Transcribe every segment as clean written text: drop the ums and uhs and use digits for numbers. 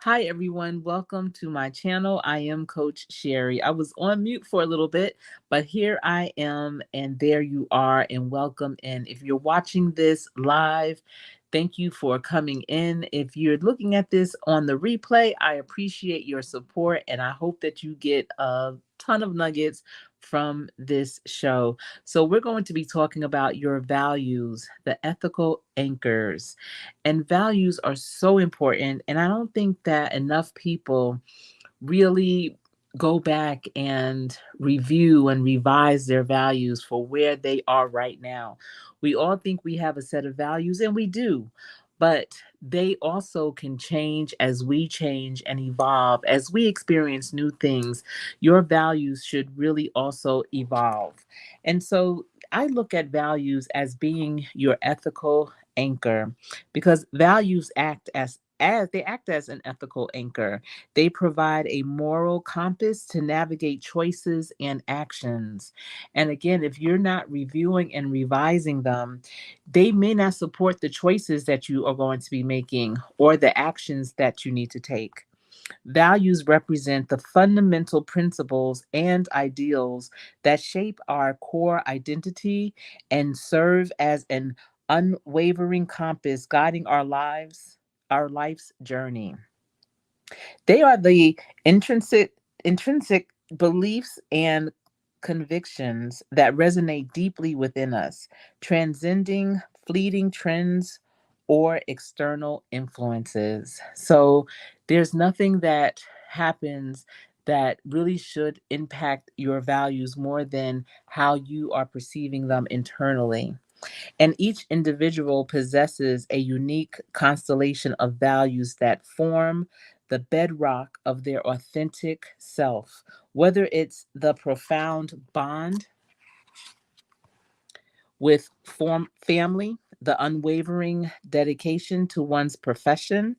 Hi, everyone. Welcome to my channel. I am Coach Sherry. I was on mute for a little bit, but here I am, and there you are, and welcome in. If you're watching this live, thank you for coming in. If you're looking at this on the replay, I appreciate your support, and I hope that you get a ton of nuggets from this show. So, we're going to be talking about your values, the ethical anchors. And values are so important. And I don't think that enough people really go back and review and revise their values for where they are right now. We all think we have a set of values, and we do, but they also can change as we change and evolve. As we experience new things, your values should really also evolve. And so I look at values as being your ethical anchor because values act as an ethical anchor. They provide a moral compass to navigate choices and actions. And again, if you're not reviewing and revising them, they may not support the choices that you are going to be making or the actions that you need to take. Values represent the fundamental principles and ideals that shape our core identity and serve as an unwavering compass guiding our life's journey. They are the intrinsic beliefs and convictions that resonate deeply within us, transcending fleeting trends or external influences. So there's nothing that happens that really should impact your values more than how you are perceiving them internally. And each individual possesses a unique constellation of values that form the bedrock of their authentic self, whether it's the profound bond with family, the unwavering dedication to one's profession,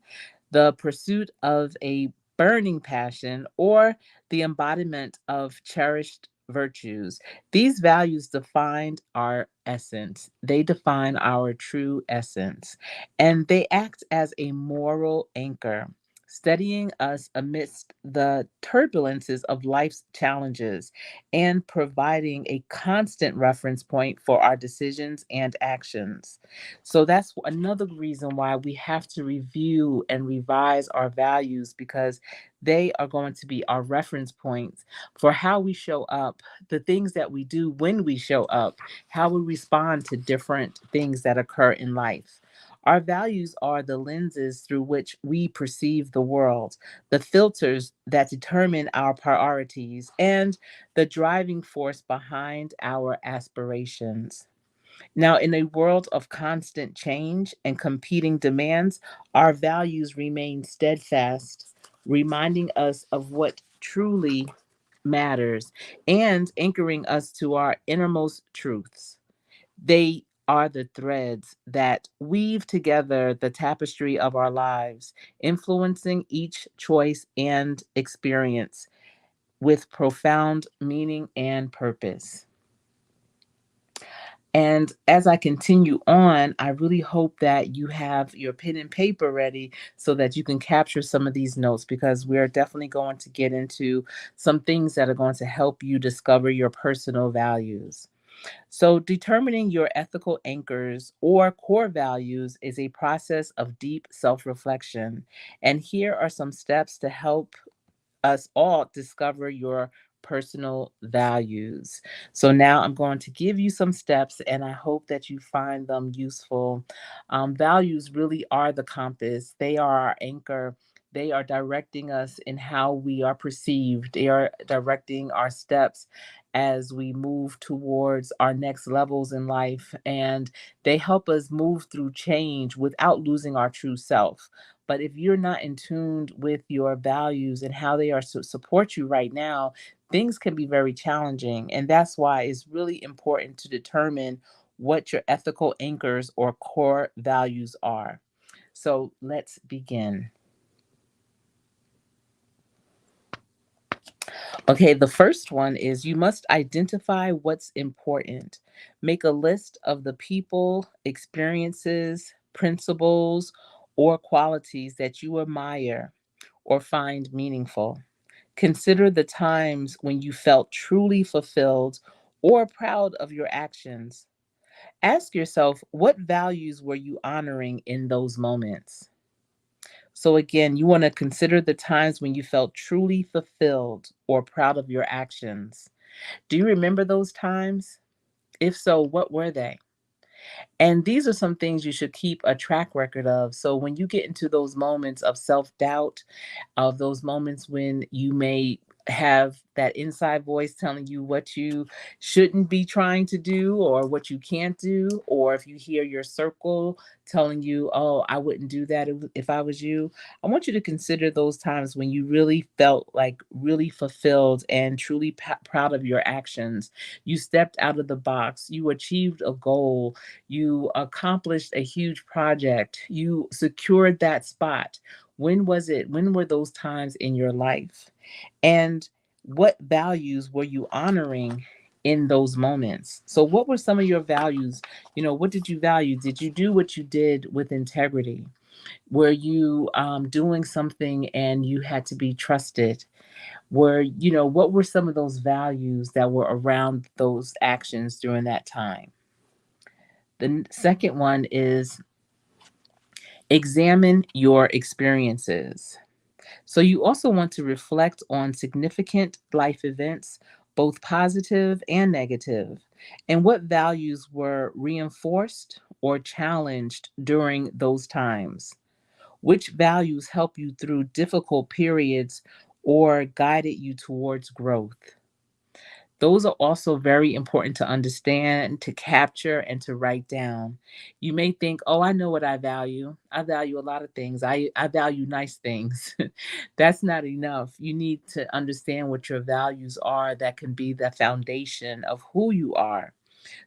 the pursuit of a burning passion, or the embodiment of cherished virtues. These values define our essence. They define our true essence, and they act as a moral anchor, steadying us amidst the turbulences of life's challenges and providing a constant reference point for our decisions and actions. So that's another reason why we have to review and revise our values because they are going to be our reference points for how we show up, the things that we do when we show up, how we respond to different things that occur in life. Our values are the lenses through which we perceive the world, the filters that determine our priorities, and the driving force behind our aspirations. Now, in a world of constant change and competing demands, our values remain steadfast, reminding us of what truly matters and anchoring us to our innermost truths. They are the threads that weave together the tapestry of our lives, influencing each choice and experience with profound meaning and purpose. And as I continue on, I really hope that you have your pen and paper ready so that you can capture some of these notes because we're definitely going to get into some things that are going to help you discover your personal values. So, determining your ethical anchors or core values is a process of deep self reflection. And here are some steps to help us all discover your personal values. So now I'm going to give you some steps and I hope that you find them useful. Values really are the compass, they are our anchor. They are directing us in how we are perceived. They are directing our steps as we move towards our next levels in life. And they help us move through change without losing our true self. But if you're not in tune with your values and how they are to support you right now, things can be very challenging. And that's why it's really important to determine what your ethical anchors or core values are. So let's begin. Okay, the first one is you must identify what's important. Make a list of the people, experiences, principles, or qualities that you admire or find meaningful? Consider the times when you felt truly fulfilled or proud of your actions. Ask yourself, what values were you honoring in those moments? So, again, you want to consider the times when you felt truly fulfilled or proud of your actions. Do you remember those times? If so, what were they? And these are some things you should keep a track record of. So, when you get into those moments of self doubt, of those moments when you may have that inside voice telling you what you shouldn't be trying to do or what you can't do, or if you hear your circle telling you, oh, I wouldn't do that if I was you. I want you to consider those times when you really felt like really fulfilled and truly proud of your actions. You stepped out of the box, you achieved a goal, you accomplished a huge project, you secured that spot. When was it? When were those times in your life? And what values were you honoring in those moments? So, what were some of your values? What did you value? Did you do what you did with integrity? Were you doing something and you had to be trusted? What were some of those values that were around those actions during that time? The second one is examine your experiences. So, you also want to reflect on significant life events, both positive and negative, and what values were reinforced or challenged during those times. Which values help you through difficult periods or guided you towards growth? Those are also very important to understand, to capture, and to write down. You may think, oh, I know what I value. I value a lot of things. I value nice things. That's not enough. You need to understand what your values are that can be the foundation of who you are.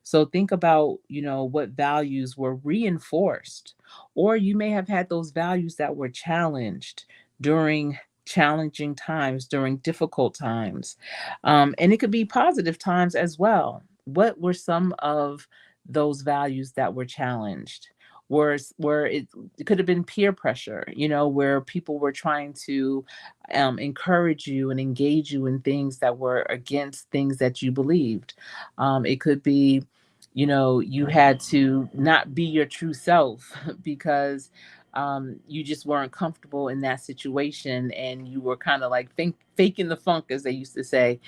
So think about, what values were reinforced, or you may have had those values that were challenged during challenging times, during difficult times. And it could be positive times as well. What were some of those values that were challenged? Where it could have been peer pressure, where people were trying to encourage you and engage you in things that were against things that you believed. It could be, you had to not be your true self because you just weren't comfortable in that situation and you were kind of like faking the funk, as they used to say,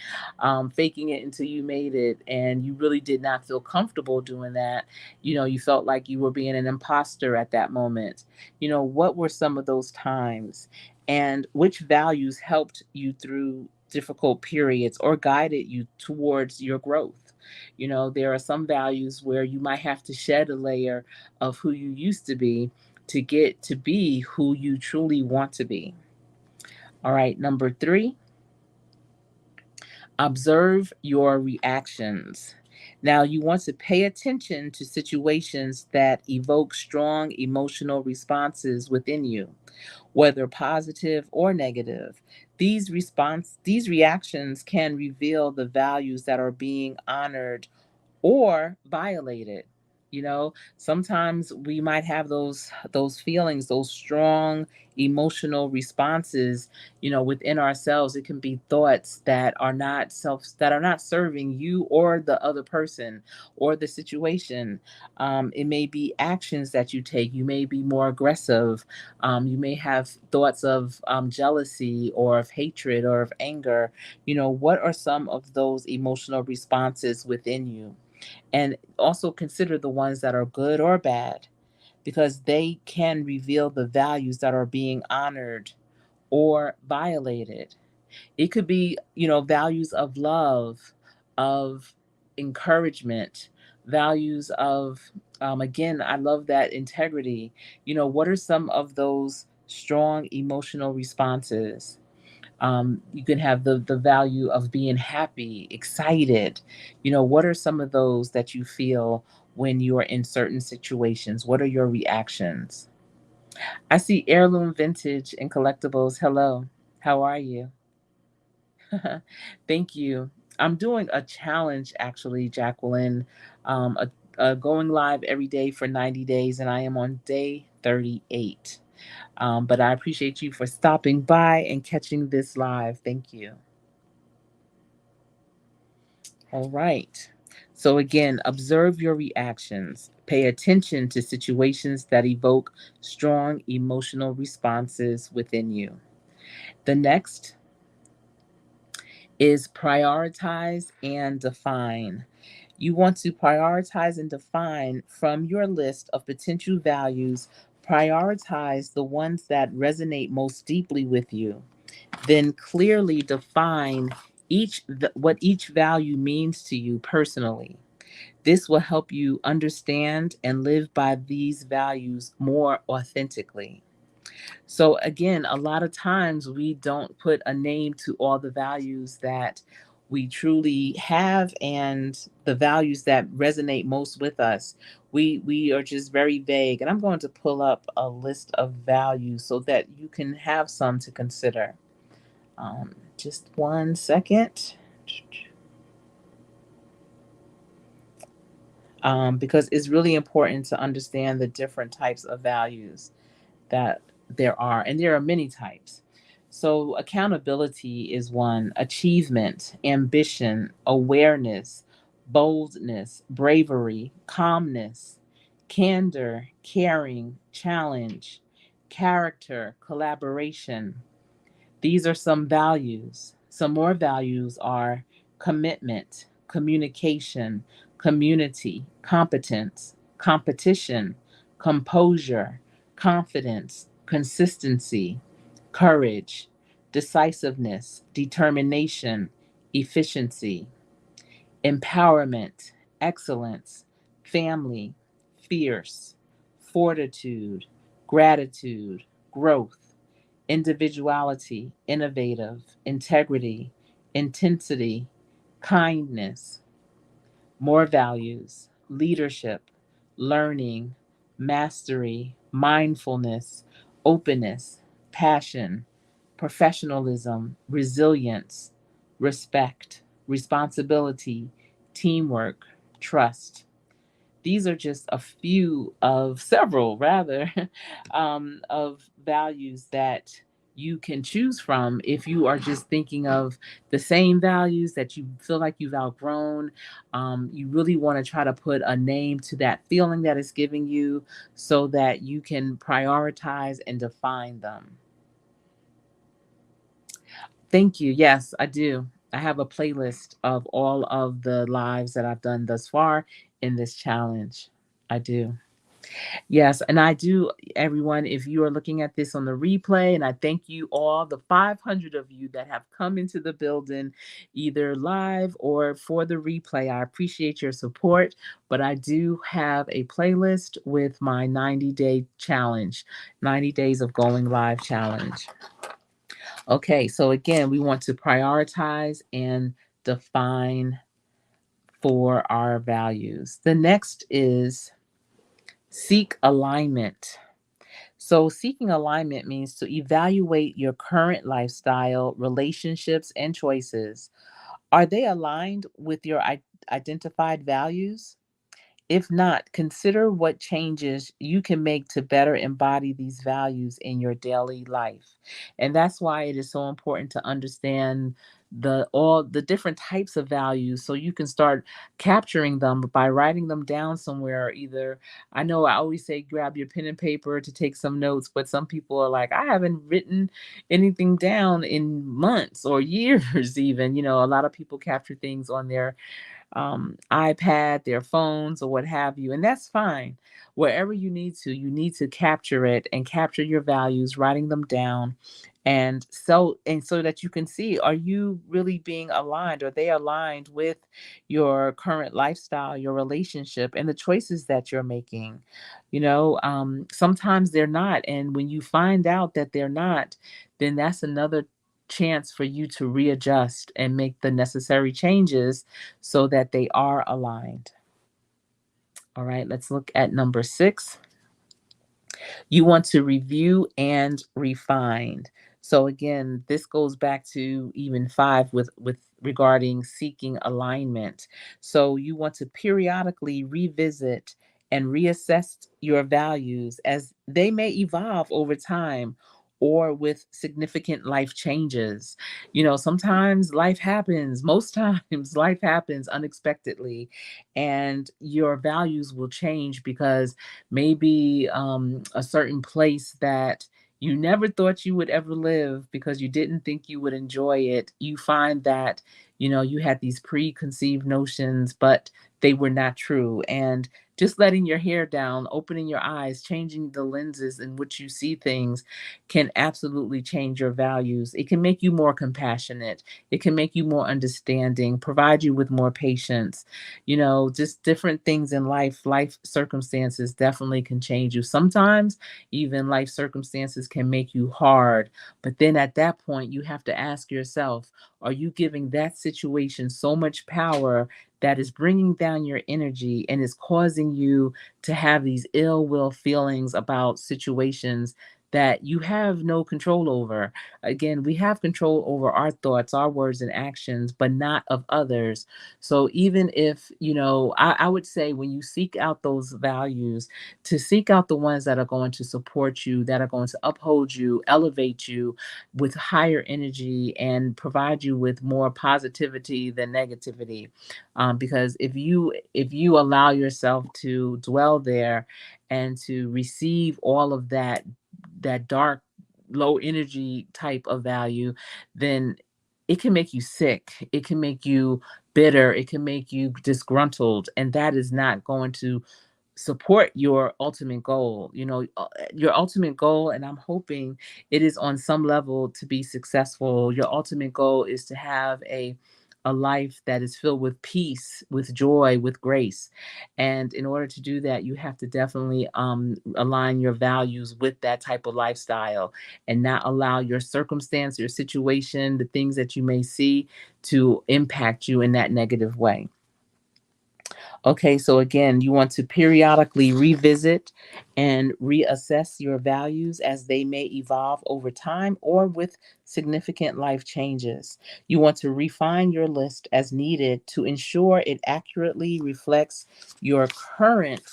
faking it until you made it. And you really did not feel comfortable doing that. You felt like you were being an imposter at that moment. What were some of those times? And which values helped you through difficult periods or guided you towards your growth? There are some values where you might have to shed a layer of who you used to be to get to be who you truly want to be. All right, number three, observe your reactions. Now, you want to pay attention to situations that evoke strong emotional responses within you, whether positive or negative. These reactions can reveal the values that are being honored or violated. Sometimes we might have those feelings, those strong emotional responses, within ourselves. It can be thoughts that are not serving you or the other person or the situation. It may be actions that you take. You may be more aggressive. You may have thoughts of jealousy or of hatred or of anger. What are some of those emotional responses within you? And also consider the ones that are good or bad, because they can reveal the values that are being honored or violated. It could be, values of love, of encouragement, values of, again, I love that integrity. What are some of those strong emotional responses? You can have the value of being happy, excited. What are some of those that you feel when you are in certain situations? What are your reactions? I see heirloom vintage and collectibles. Hello, how are you? Thank you. I'm doing a challenge actually, Jacqueline. Going live every day for 90 days, and I am on day 38. But I appreciate you for stopping by and catching this live. Thank you. All right. So, again, observe your reactions. Pay attention to situations that evoke strong emotional responses within you. The next is prioritize and define. You want to prioritize and define from your list of potential values, prioritize the ones that resonate most deeply with you. Then clearly define what each value means to you personally. This will help you understand and live by these values more authentically. So, again, a lot of times we don't put a name to all the values that we truly have and the values that resonate most with us. We are just very vague. And I'm going to pull up a list of values so that you can have some to consider. Just 1 second. Because it's really important to understand the different types of values that there are, and there are many types. So, accountability is one, achievement, ambition, awareness, boldness, bravery, calmness, candor, caring, challenge, character, collaboration. These are some values. Some more values are commitment, communication, community, competence, competition, composure, confidence, consistency, courage, decisiveness, determination, efficiency, empowerment, excellence, family, fierce, fortitude, gratitude, growth, individuality, innovative, integrity, intensity, kindness, more values, leadership, learning, mastery, mindfulness, openness, passion, professionalism, resilience, respect, responsibility, teamwork, trust. These are just a few of several, rather, of values that you can choose from if you are just thinking of the same values that you feel like you've outgrown. You really want to try to put a name to that feeling that it's giving you so that you can prioritize and define them. Thank you. Yes, I do. I have a playlist of all of the lives that I've done thus far in this challenge. I do. Yes, and I do, everyone, if you are looking at this on the replay, and I thank you all, the 500 of you that have come into the building, either live or for the replay. I appreciate your support, but I do have a playlist with my 90-day challenge, 90 days of going live challenge. Okay, so again, we want to prioritize and define for our values. The next is seek alignment. So, seeking alignment means to evaluate your current lifestyle, relationships, and choices. Are they aligned with your identified values? If not, consider what changes you can make to better embody these values in your daily life. And that's why it is so important to understand the all the different types of values so you can start capturing them by writing them down somewhere. Either, I know I always say grab your pen and paper to take some notes, but some people are like, I haven't written anything down in months or years even. A lot of people capture things on their iPad, their phones, or what have you. And that's fine. Wherever you need to capture it and capture your values, writing them down. And so that you can see, are you really being aligned? Are they aligned with your current lifestyle, your relationship, and the choices that you're making? Sometimes they're not. And when you find out that they're not, then that's another chance for you to readjust and make the necessary changes so that they are aligned. All right, let's look at number 6. You want to review and refine. So again, this goes back to even 5 with regarding seeking alignment. So you want to periodically revisit and reassess your values as they may evolve over time or with significant life changes. Sometimes life happens, most times life happens unexpectedly, and your values will change because maybe a certain place that you never thought you would ever live because you didn't think you would enjoy it, you find that you had these preconceived notions, but they were not true. And just letting your hair down, opening your eyes, changing the lenses in which you see things can absolutely change your values. It can make you more compassionate. It can make you more understanding, provide you with more patience. Just different things in life circumstances definitely can change you. Sometimes even life circumstances can make you hard. But then at that point, you have to ask yourself, are you giving that situation so much power that is bringing down your energy and is causing you to have these ill will feelings about situations that you have no control over? Again, we have control over our thoughts, our words, and actions, but not of others. So even if, I would say when you seek out those values, to seek out the ones that are going to support you, that are going to uphold you, elevate you with higher energy, and provide you with more positivity than negativity. Because if you allow yourself to dwell there and to receive all of that dark, low energy type of value, then it can make you sick. It can make you bitter. It can make you disgruntled. And that is not going to support your ultimate goal. Your ultimate goal, and I'm hoping it is on some level to be successful. Your ultimate goal is to have a life that is filled with peace, with joy, with grace. And in order to do that, you have to definitely align your values with that type of lifestyle and not allow your circumstance, your situation, the things that you may see to impact you in that negative way. Okay, so again, you want to periodically revisit and reassess your values as they may evolve over time or with significant life changes. You want to refine your list as needed to ensure it accurately reflects your current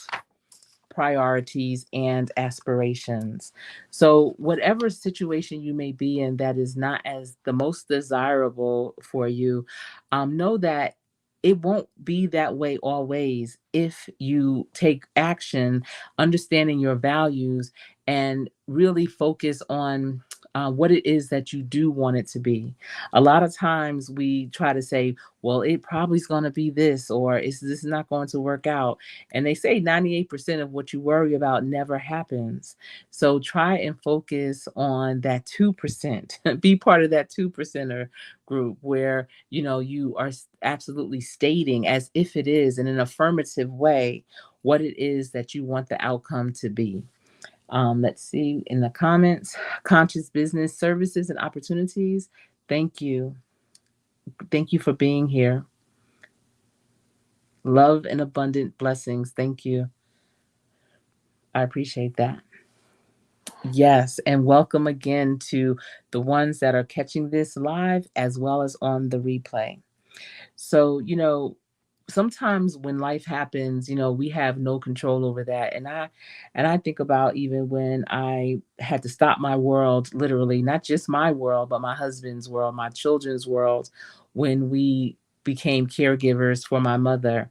priorities and aspirations. So, whatever situation you may be in that is not as the most desirable for you, know that it won't be that way always if you take action, understanding your values, and really focus on what it is that you do want it to be. A lot of times we try to say, well, it probably is going to be this, or is this not going to work out? And they say 98% of what you worry about never happens. So try and focus on that 2%. Be part of that 2%er group where, you are absolutely stating as if it is in an affirmative way what it is that you want the outcome to be. Let's see in the comments, conscious business services and opportunities. Thank you. Thank you for being here. Love and abundant blessings. Thank you. I appreciate that. Yes, and welcome again to the ones that are catching this live as well as on the replay. So, sometimes when life happens, we have no control over that. And I think about even when I had to stop my world, literally, not just my world, but my husband's world, my children's world, when we became caregivers for my mother,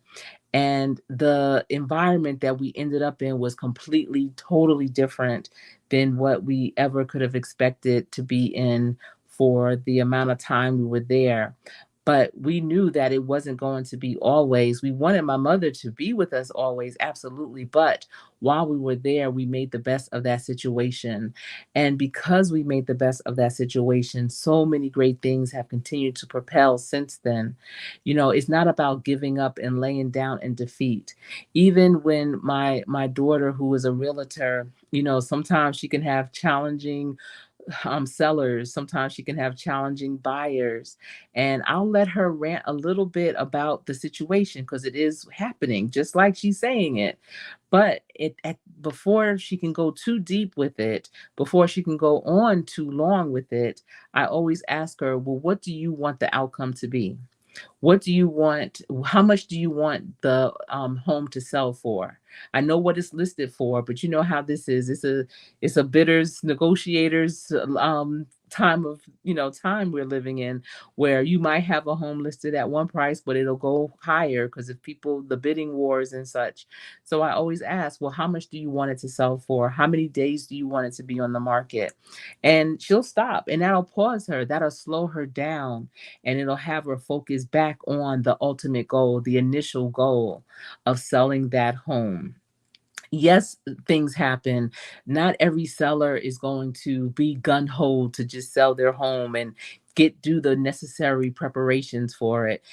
and the environment that we ended up in was completely totally different than what we ever could have expected to be in for the amount of time we were there. But we knew that it wasn't going to be always. We wanted my mother to be with us always, absolutely. But while we were there, we made the best of that situation. And because we made the best of that situation, so many great things have continued to propel since then. It's not about giving up and laying down in defeat. Even when my daughter, who is a realtor, sometimes she can have challenging sellers. Sometimes she can have challenging buyers. And I'll let her rant a little bit about the situation because it is happening, just like she's saying it. But before she can go too deep with it, before she can go on too long with it, I always ask her, well, what do you want the outcome to be? What do you want? How much do you want the home to sell for? I know what it's listed for, but you know how this is. It's a bidders negotiators time of time we're living in, where you might have a home listed at one price, but it'll go higher because of people, the bidding wars and such. So I always ask, well, how much do you want it to sell for? How many days do you want it to be on the market? And she'll stop, and that'll pause her, that'll slow her down, and it'll have her focus back on the ultimate goal, the initial goal of selling that home. Yes, things happen. Not every seller is going to be gun ho to just sell their home and do the necessary preparations for it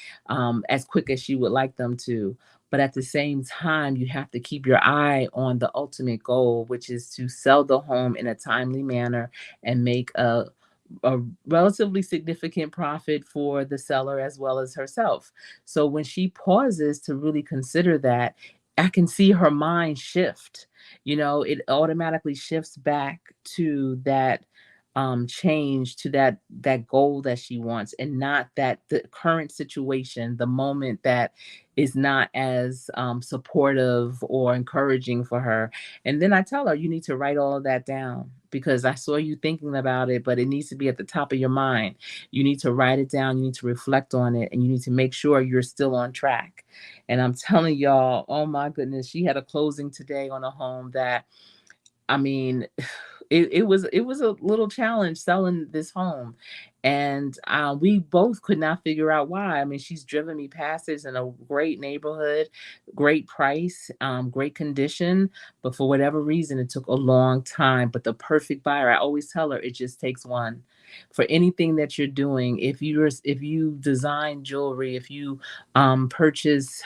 as quick as you would like them to. But at the same time, you have to keep your eye on the ultimate goal, which is to sell the home in a timely manner and make a relatively significant profit for the seller as well as herself. So when she pauses to really consider that, I can see her mind shift. It automatically shifts back to that change, to that goal that she wants, and not that the current situation, the moment that is not as supportive or encouraging for her. And then I tell her, you need to write all of that down because I saw you thinking about it, but it needs to be at the top of your mind. You need to write it down, you need to reflect on it, and you need to make sure you're still on track. And I'm telling y'all, oh my goodness, she had a closing today on a home that, I mean, it was a little challenge selling this home, and we both could not figure out why. I mean, she's driven me past this in a great neighborhood, great price, great condition, but for whatever reason, it took a long time. But the perfect buyer, I always tell her, it just takes one. For anything that you're doing, if you design jewelry, if you purchase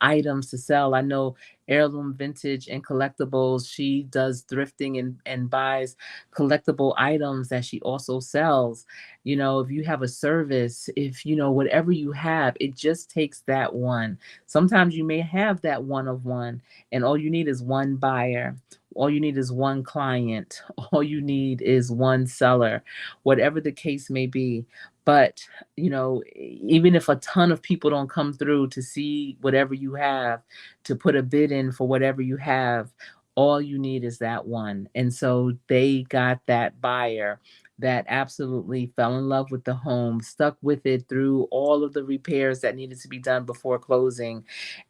items to sell, I know Heirloom Vintage and Collectibles. She does thrifting and buys collectible items that she also sells. If you have a service, if whatever you have, it just takes that one. Sometimes you may have that one of one, and all you need is one buyer. All you need is one client. All you need is one seller, whatever the case may be. But, even if a ton of people don't come through to see whatever you have, to put a bid in for whatever you have, all you need is that one. And so they got that buyer that absolutely fell in love with the home, stuck with it through all of the repairs that needed to be done before closing.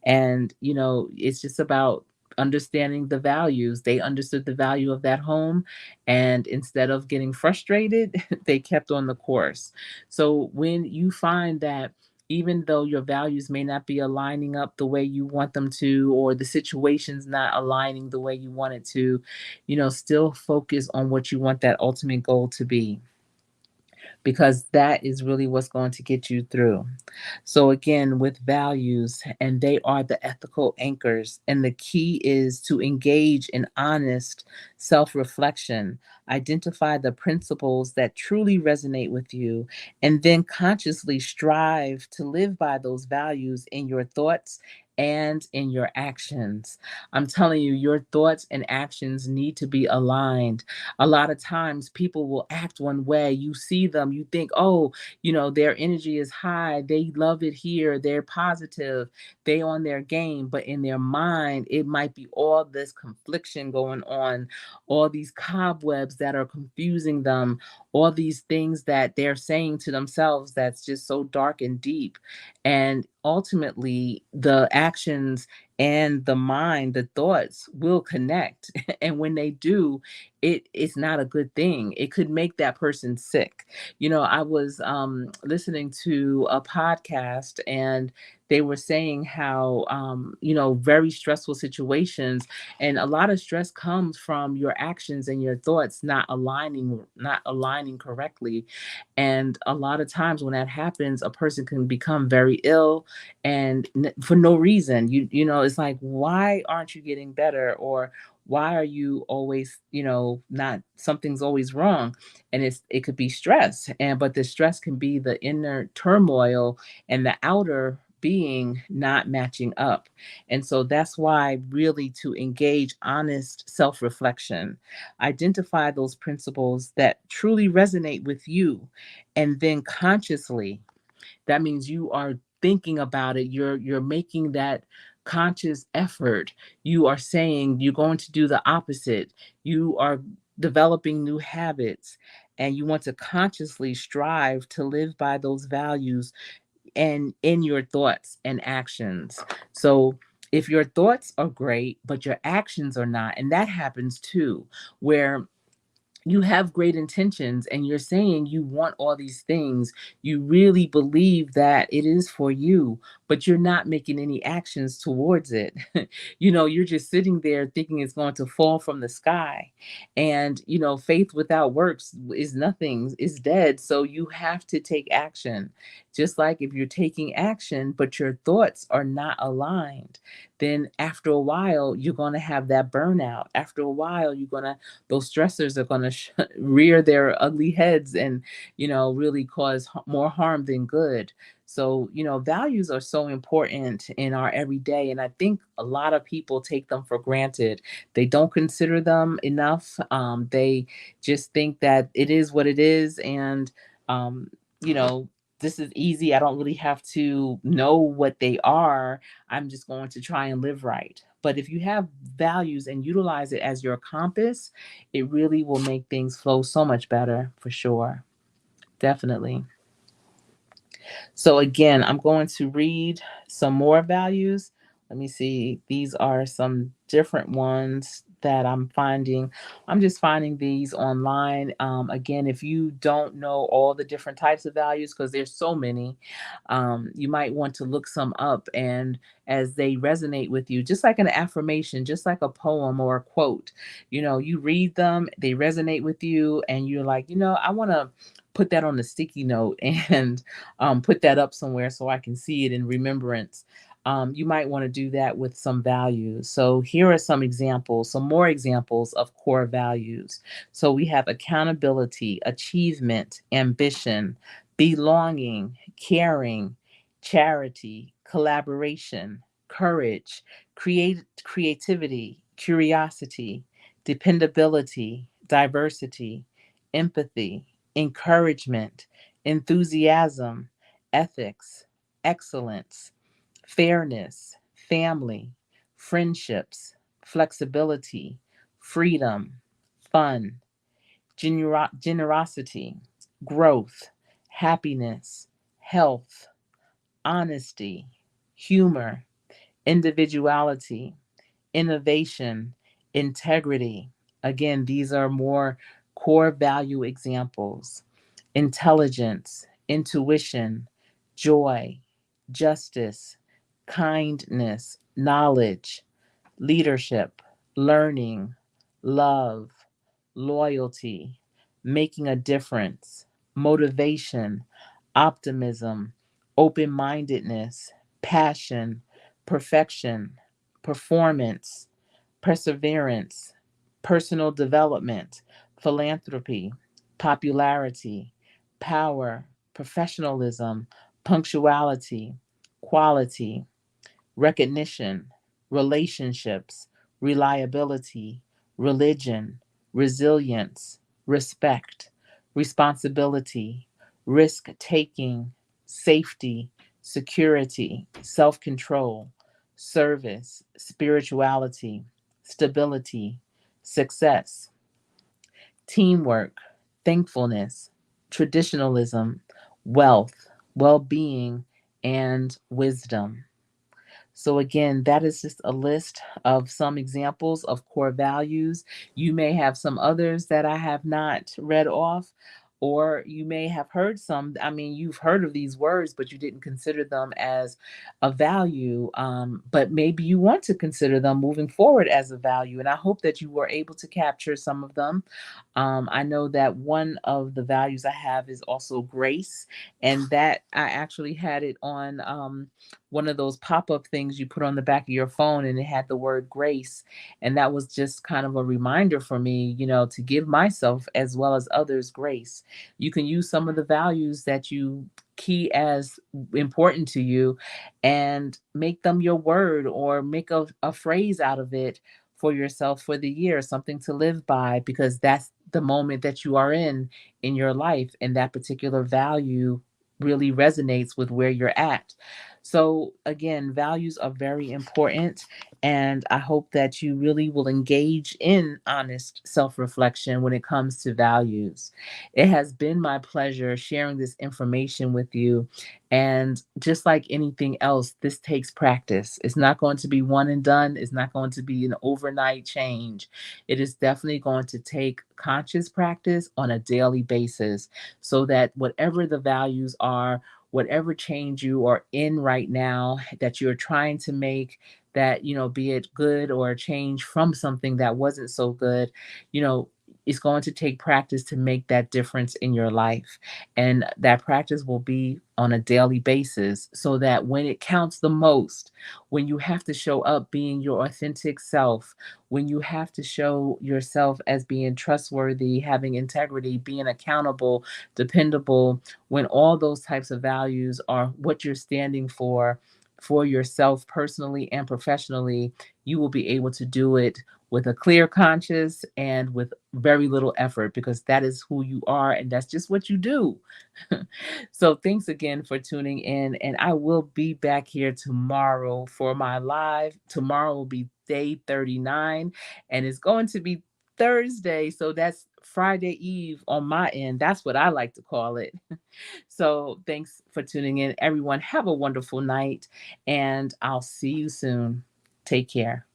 And, it's just about understanding the values. They understood the value of that home. And instead of getting frustrated, they kept on the course. So when you find that, even though your values may not be aligning up the way you want them to, or the situation's not aligning the way you want it to, still focus on what you want that ultimate goal to be, because that is really what's going to get you through. So again, with values, and they are the ethical anchors, and the key is to engage in honest self-reflection, identify the principles that truly resonate with you, and then consciously strive to live by those values in your thoughts and in your actions. I'm telling you, your thoughts and actions need to be aligned. A lot of times people will act one way. You see them, you think, oh, their energy is high, they love it here, they're positive, they on their game, but in their mind it might be all this confliction going on, all these cobwebs that are confusing them, all these things that they're saying to themselves that's just so dark and deep. And ultimately the actions and the mind, the thoughts will connect. And when they do, it's not a good thing. It could make that person sick. I was listening to a podcast, and they were saying how very stressful situations, and a lot of stress comes from your actions and your thoughts not aligning correctly. And a lot of times when that happens, a person can become very ill, and for no reason. It's like, why aren't you getting better? Or why are you always, not, something's always wrong? And it could be stress, and but the stress can be the inner turmoil and the outer being not matching up. And so that's why, really, to engage honest self-reflection, identify those principles that truly resonate with you, and then consciously That means you are thinking about it. You're making that conscious effort. You are saying you're going to do the opposite. You are developing new habits, and you want to consciously strive to live by those values and in your thoughts and actions. So if your thoughts are great but your actions are not, and that happens too, where you have great intentions and you're saying you want all these things, you really believe that it is for you, but you're not making any actions towards it. You're just sitting there thinking it's going to fall from the sky. And faith without works is nothing, is dead. So you have to take action. Just like if you're taking action but your thoughts are not aligned, then after a while you're going to have that burnout. After a while those stressors are going to rear their ugly heads and really cause more harm than good. So values are so important in our everyday, and I think a lot of people take them for granted. They don't consider them enough. They just think that it is what it is, and um, you know this is easy. I don't really have to know what they are. I'm just going to try and live right. But if you have values and utilize it as your compass, it really will make things flow so much better, for sure. Definitely. So again, I'm going to read some more values. Let me see. These are some different ones that I'm finding. I'm just finding these online. Again, if you don't know all the different types of values, because there's so many, you might want to look some up. And as they resonate with you, just like an affirmation, just like a poem or a quote, you read them, they resonate with you, and you're like, I want to put that on a sticky note and put that up somewhere so I can see it in remembrance. You might want to do that with some values. So here are some examples, some more examples of core values. So we have accountability, achievement, ambition, belonging, caring, charity, collaboration, courage, creativity, curiosity, dependability, diversity, empathy, encouragement, enthusiasm, ethics, excellence, fairness, family, friendships, flexibility, freedom, fun, generosity, growth, happiness, health, honesty, humor, individuality, innovation, integrity. Again, these are more core value examples. Intelligence, intuition, joy, justice, kindness, knowledge, leadership, learning, love, loyalty, making a difference, motivation, optimism, open mindedness, passion, perfection, performance, perseverance, personal development, philanthropy, popularity, power, professionalism, punctuality, quality, recognition, relationships, reliability, religion, resilience, respect, responsibility, risk taking, safety, security, self control, service, spirituality, stability, success, teamwork, thankfulness, traditionalism, wealth, well being, and wisdom. So, again, that is just a list of some examples of core values. You may have some others that I have not read off, or you may have heard some. I mean, you've heard of these words, but you didn't consider them as a value. But maybe you want to consider them moving forward as a value. And I hope that you were able to capture some of them. I know that one of the values I have is also grace, and that I actually had it on. One of those pop-up things you put on the back of your phone, and it had the word grace, and that was just kind of a reminder for me, to give myself as well as others grace. You can use some of the values that you key as important to you and make them your word, or make a phrase out of it for yourself for the year, something to live by, because that's the moment that you are in your life, and that particular value really resonates with where you're at. So, again, values are very important. And I hope that you really will engage in honest self reflection when it comes to values. It has been my pleasure sharing this information with you. And just like anything else, this takes practice. It's not going to be one and done, it's not going to be an overnight change. It is definitely going to take conscious practice on a daily basis so that whatever the values are, whatever change you are in right now that you're trying to make, that, be it good or a change from something that wasn't so good, you know, it's going to take practice to make that difference in your life. And that practice will be on a daily basis so that when it counts the most, when you have to show up being your authentic self, when you have to show yourself as being trustworthy, having integrity, being accountable, dependable, when all those types of values are what you're standing for yourself personally and professionally, you will be able to do it with a clear conscience and with very little effort because that is who you are and that's just what you do. So thanks again for tuning in, and I will be back here tomorrow for my live. Tomorrow will be day 39 and it's going to be Thursday, so that's Friday Eve on my end. That's what I like to call it. So thanks for tuning in, everyone. Have a wonderful night, and I'll see you soon. Take care.